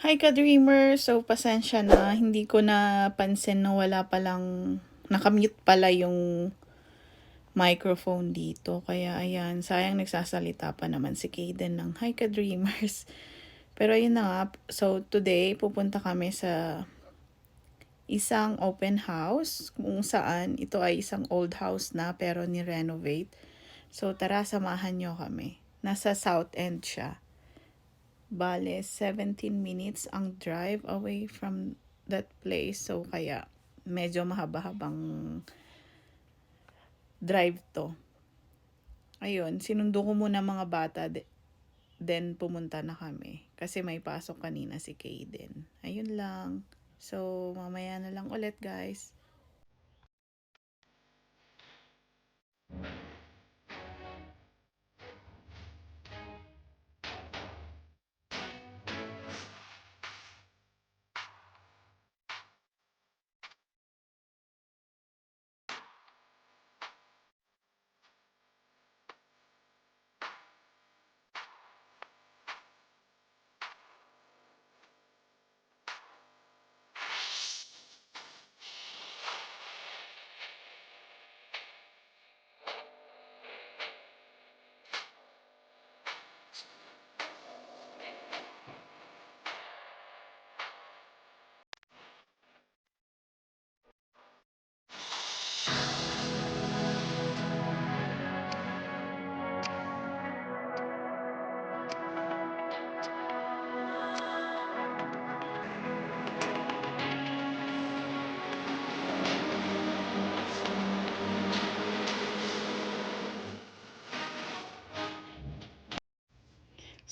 Hi ka-dreamer! So, pasensya na. Hindi ko napansin na wala palang, nakamute pala yung microphone dito. Kaya ayan, sayang nagsasalita pa naman si Kaden ng hi ka-dreamers. Pero ayun na nga, so today pupunta kami sa isang open house kung saan ito ay isang old house na pero ni-renovate. So tara, samahan nyo kami. Nasa South End siya. Bale, 17 minutes ang drive away from that place. So, kaya medyo mahaba-habang drive to. Ayun, sinundo ko muna mga bata. Then, pumunta na kami. Kasi may pasok kanina si Kaden. Ayun lang. So, mamaya na lang ulit, guys.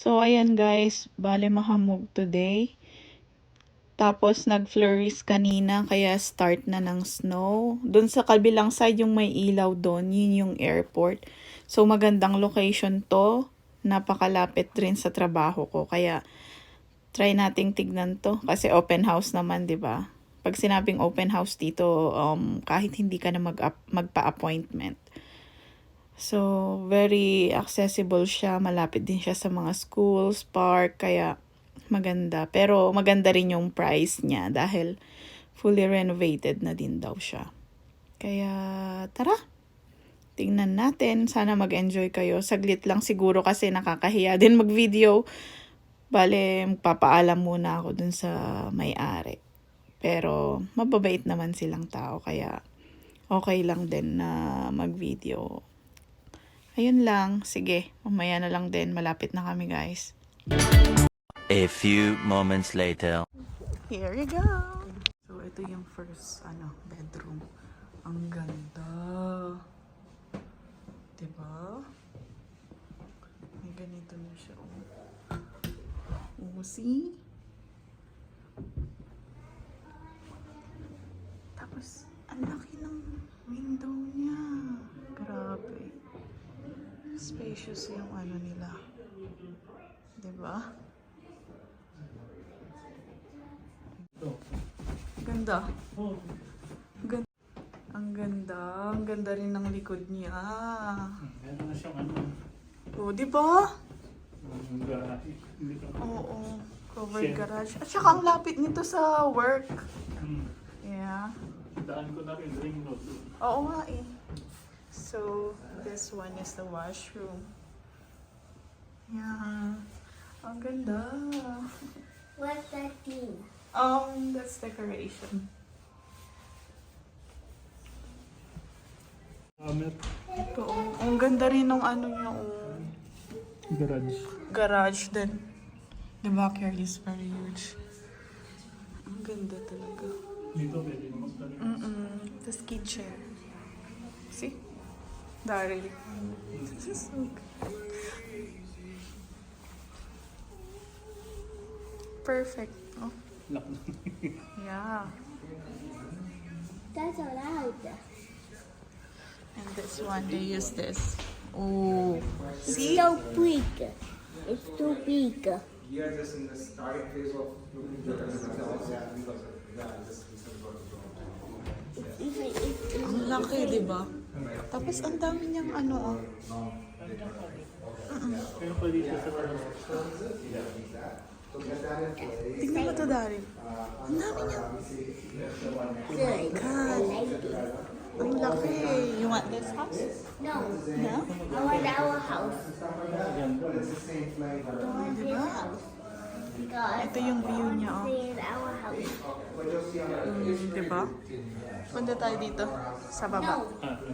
So, ayan guys, bale mahamog today. Tapos, nag-flurries kanina, kaya start na ng snow. Doon sa kabilang side, yung may ilaw doon, yun yung airport. So, magandang location to. Napakalapit rin sa trabaho ko. Kaya, try nating tignan to. Kasi open house naman, di ba? Pag sinabing open house dito, kahit hindi ka na magpa-appointment. So, very accessible siya. Malapit din siya sa mga schools, park, kaya maganda. Pero maganda rin yung price niya dahil fully renovated na din daw siya. Kaya, tara! Tingnan natin. Sana mag-enjoy kayo. Saglit lang siguro kasi nakakahiya din mag-video. Bale, magpapaalam muna ako dun sa may-ari. Pero, mababait naman silang tao. Kaya, okay lang din na mag-video. Ayun lang. Sige, mamaya na lang din. Malapit na kami, guys. A few moments later. Here you go. So, ito yung first, bedroom. Ang ganda. Diba? May ganito na siya. Oh, see? Tapos, ang laki ng window niya. Grabe. Spacious yung nila. Diba? Ganda. Ganda. Ang ganda. Ang ganda rin ng likod niya. Meron na siyang Oh, diba? garage. Oo. Covered garage. At saka ang lapit nito sa work. Yeah. Daan ko na rin, ring road. Oo nga eh. So, this one is the washroom. Yeah. Ang ganda. What's that thing? That's decoration. Ito, ang ganda rin ng niya, Garage. garage din. The backyard is very huge. Ang ganda talaga. Dito pwede naman tayo. Tapos kitchen. See? Daryl. This is so good. Perfect. Oh, Lock na. yeah. That's allowed. And this one, they use this. Oh, It's see? so big. It's too big. We are just in the starting phase of looking for Ang laki, di ba? Tapos ang dami niyang ano, oh. Pero pwede siya sa Tingnan mo to, Daryl. Ang dami niya. Good. God. I like it. Ang laki. You want this house? No, No? I want our house. Di ba? Because Ito yung view niya, oh. this is our house. Di ba? Punta tayo dito sa baba. No.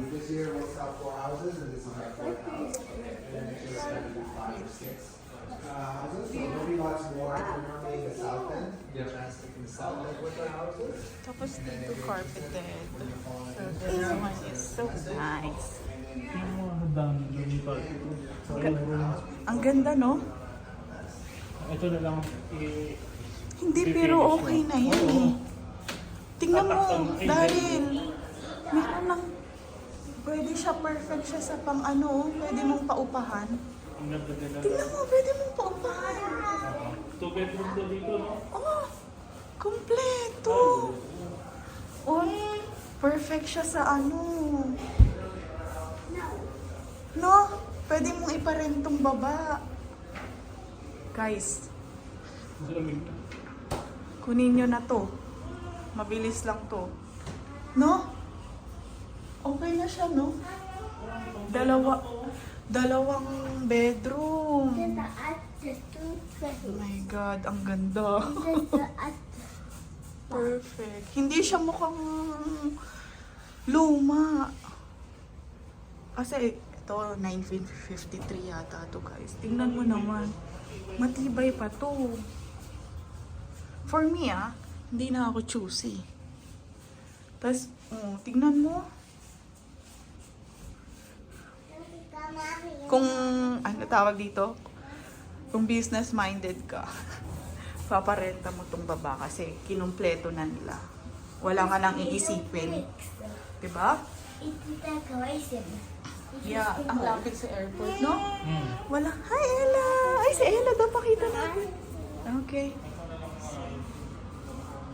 this year we'll sell 4 houses and this is my 4th house. And then it's just gonna be 5 or 6 houses. So there'll be lots more. We're normally in the south end. We have chance to the south end with our houses. Tapos dito carpeted. So this one is so nice. Yung mga dami yung part. Ang ganda, no? Ito na lang Hindi, pero okay na yan eh. Tingnan mo, Daryl. Meron lang. Pwede siya, perfect siya sa pang ano, pwede mong paupahan. ang ganda-ganda. Tingnan mo, pwede mong paupahan. 2 bedroom to dito, no? Oh, kompleto. Oh, perfect siya sa ano. No, pwede mong iparentong baba. Guys, Lamig na. kunin nyo na to. Mabilis lang to. No? Okay na siya, no? Dalawang bedroom. This is at the toothpaste. Oh my God, ang ganda. This is at Perfect. Hindi siya mukhang luma. Kasi ito, 1953 yata to, guys. Tingnan mo naman. Matibay pa to. For me, hindi na ako choosy. Tapos, tingnan mo. Kung, ano tawag dito? Kung business-minded ka, paparenta mo tong baba kasi kinumpleto na nila. Wala ka nang iisipin. Diba? It's decoration. Yeah, ang lapit sa airport, no? Wala. Hi, Ella! Ay, si Ella daw pakita natin. Okay.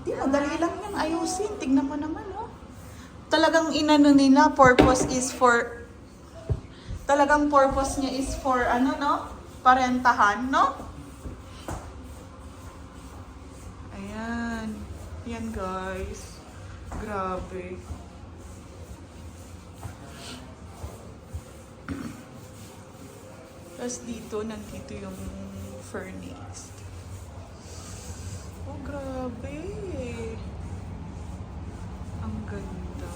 Di, madali lang yan ayusin. Tignan mo naman, no? Talagang inano nila, purpose niya is for, ano, no? Parentahan, no? Ayan. Yan, guys. Grabe. Tapos dito, nandito yung furnace. Oh, grabe. Ang ganda.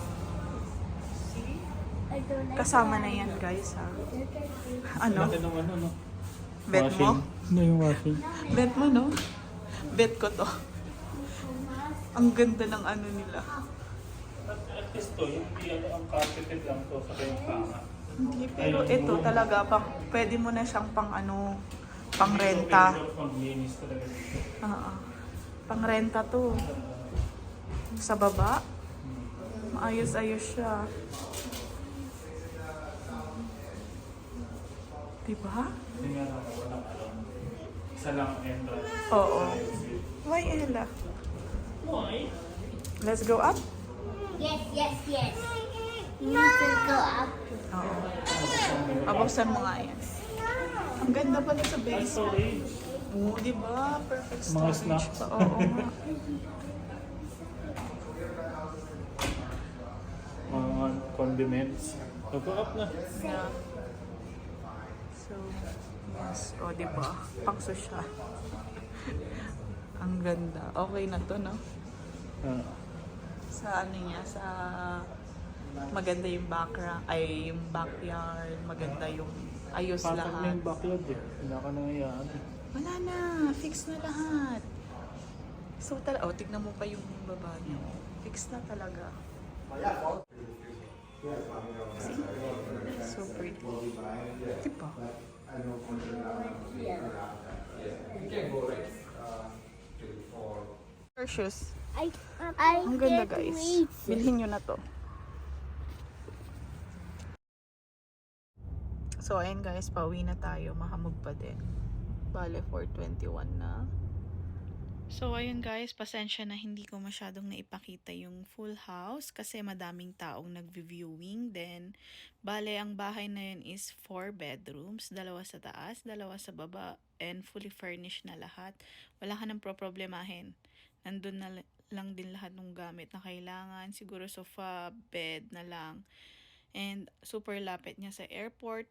See? I don't like Kasama that. na yan, guys, ha? Look at this. Ano? Laki ng ano, no? Bet mo? Ano yung washing? Bet mo, no? Bet ko to. Ang ganda ng ano nila. At least to, yung ang carpeted lang to sa kayong kama. Hindi, pero ito talaga, pwede mo na siyang pang ano, pang renta. Maglinis talaga dito. Pang renta to. Sa baba. Maayos-ayos siya. Diba? Hindi nga lang walang alam. Isa lang ang entrance. Oo. Why, Ella? Why? Let's go up? Yes, yes, yes. You need to go up. Oo. Abuksan mo nga yan. Ang ganda pala sa base. Storage. Oo, diba? Perfect Mga storage snacks. pa. Oo nga. Mga condiments. Nag-up na. Yeah. So, yes. O, diba? Pang sosyal. Ang ganda. Okay na to, no? Sa ano niya, sa maganda yung background, ay yung backyard, maganda yung ayos Patak na lahat. yung backyard eh. Wala ka nangayaan eh. Wala na, fix na lahat. So, tignan mo pa yung baba niya. Fix na talaga. See? So pretty. Diba? Shoes. I Ang ganda, can't guys. wait. Bilhin nyo na to. So, ayun guys, pauwi na tayo. Mahamog pa din. Bale, 4:21 na. So, ayun guys, pasensya na hindi ko masyadong naipakita yung full house kasi madaming taong nag-viewing. Then, bale, ang bahay na yun is 4 bedrooms, 2 sa taas, 2 sa baba, and fully furnished na lahat. Wala ka nang problemahin. Nandun na lang din lahat ng gamit na kailangan. Siguro sofa, bed na lang. And super lapit niya sa airport.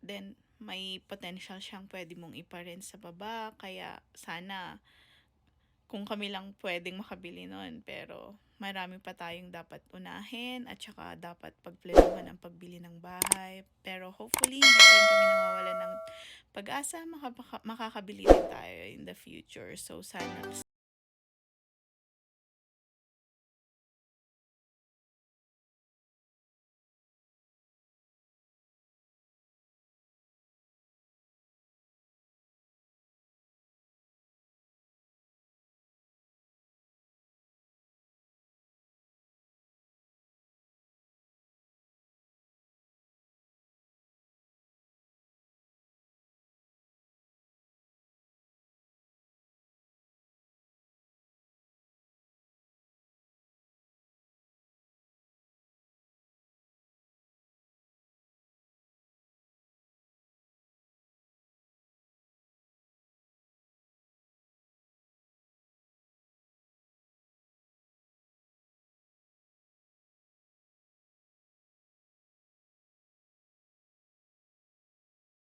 Then, may potential siyang pwede mong ipa-rent sa baba. Kaya, sana kung kami lang pwedeng makabili nun. Pero marami pa tayong dapat unahin at saka dapat pagplanuhan ang pagbili ng bahay. Pero hopefully, hindi pa rin kami nawawalan ng pag-asa. Makakabili din tayo in the future. So, sana